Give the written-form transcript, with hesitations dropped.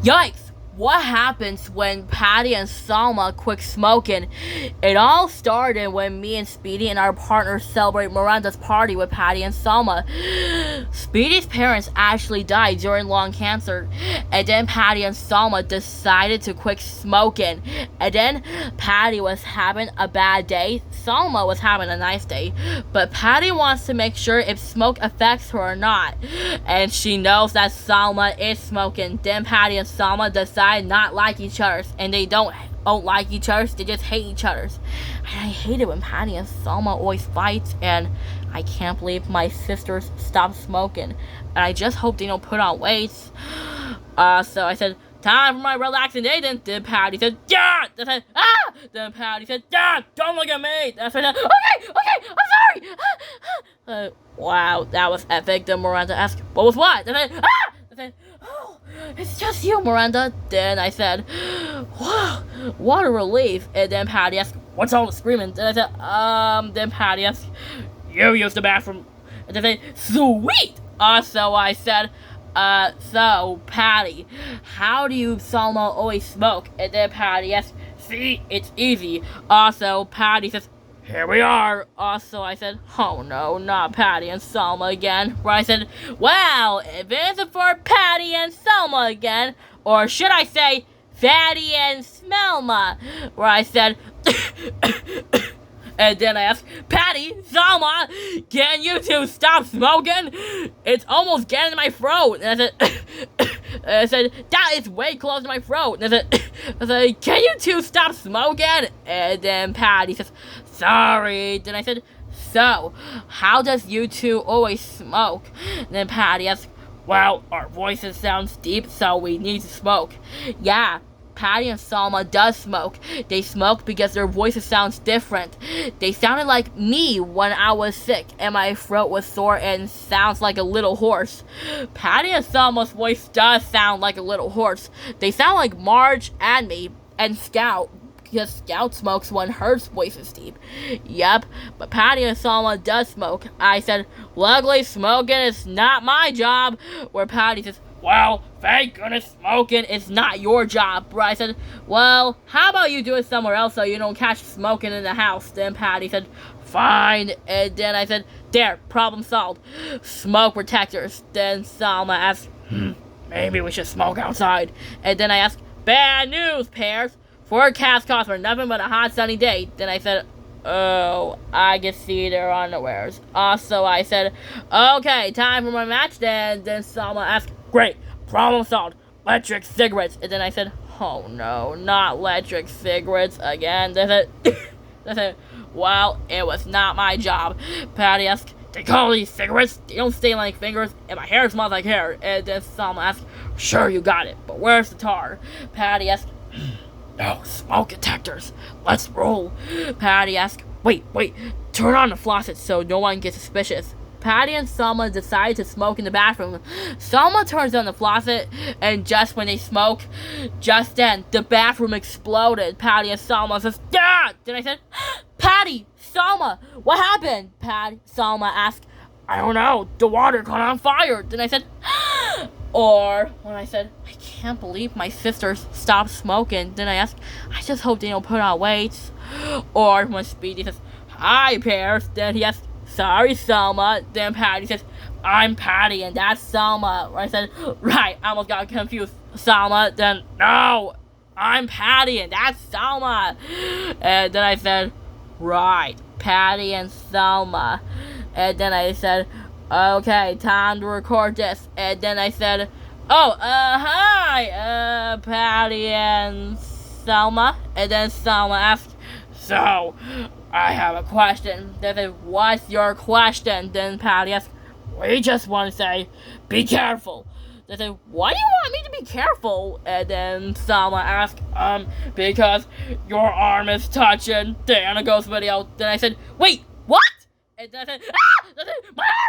Yikes! What happens when Patty and Salma quit smoking? It all started when me and Speedy and our partners celebrate Miranda's party with Patty and Salma. Speedy's parents actually died during lung cancer, and then Patty and Salma decided to quit smoking. And then Patty was having a bad day, Salma was having a nice day, but Patty wants to make sure if smoke affects her or not, and she knows that Salma is smoking. Then Patty and Salma decide not like each other, and they don't like each other, they just hate each other. And I hate it when Patty and Salma always fight, and I can't believe my sisters stopped smoking, and I just hope they don't put on weight. So I said, time for my relaxing day then. Then Patty said, yeah! Then I said, ah! Then Patty said, yeah! Don't look at me! Then I said, okay, I'm sorry! Wow, that was epic. Then Miranda asked, what was what? Then I said, ah! Then I said, oh, it's just you, Miranda. Then I said, wow, what a relief. And then Patty asked, what's all the screaming? Then I said, then Patty asked, you used the bathroom. And then I said, sweet! So I said, so, Patty, how do you, Salma, always smoke? And then Patty asks, see, it's easy. Also, Patty says, here we are. Also, I said, oh no, not Patty and Salma again. Where I said, well, if it isn't for Patty and Salma again, or should I say, Fatty and Smelma, where I said, and then I asked, Patty, Salma, can you two stop smoking? It's almost getting in my throat. And I said, that is way close to my throat. And I said, can you two stop smoking? And then Patty says, sorry. Then I said, so, how does you two always smoke? And then Patty asked, well, our voices sound deep, so we need to smoke. Yeah. Patty and Salma does smoke. They smoke because their voices sounds different. They sounded like me when I was sick and my throat was sore and sounds like a little horse. Patty and Salma's voice does sound like a little horse. They sound like Marge and me and Scout, because Scout smokes when her voice is deep. Yep, but Patty and Salma does smoke. I said, luckily smoking is not my job. Where Patty says, well, thank goodness smoking is not your job. Where I said, well, how about you do it somewhere else so you don't catch smoking in the house? Then Patty said, fine. And then I said, there, problem solved. Smoke detectors. Then Salma asked, maybe we should smoke outside. And then I asked, bad news, Pears. Forecast calls for nothing but a hot sunny day. Then I said, oh, I can see their underwears. Also, I said, okay, time for my match then. Then Salma asked, great, problem solved. Electric cigarettes. And then I said, oh no, not electric cigarettes again. Then I said, well, it was not my job. Patty asked, they call these cigarettes? They don't stain like fingers, and my hair smells like hair. And then Salma asked, sure, you got it, but where's the tar? Patty asked, no, smoke detectors. Let's roll. Patty asked, wait, turn on the faucet so no one gets suspicious. Patty and Salma decide to smoke in the bathroom. Salma turns on the faucet, and just when they smoke, just then, the bathroom exploded. Patty and Salma says, yeah! Then I said, Patty, Salma, what happened? Salma asked, I don't know, the water caught on fire. Then I said, or when I said, I can't believe my sisters stopped smoking. Then I asked, I just hope they don't put on weight. Or when Speedy says, hi, Pears. Then he asked, sorry, Salma. Then Patty says, I'm Patty and that's Salma. I said, right, I almost got confused. Salma. Then, no, I'm Patty and that's Salma. And then I said, right, Patty and Salma. And then I said, okay, time to record this. And then I said, oh, hi, Patty and Salma. And then Salma asked, so, I have a question. Then I said, what's your question? Then Patty asked, we just want to say, be careful. Then I said, why do you want me to be careful? And then Salma asked, because your arm is touching Diana Ghost video. Then I said, wait, what? And then I said, my arm!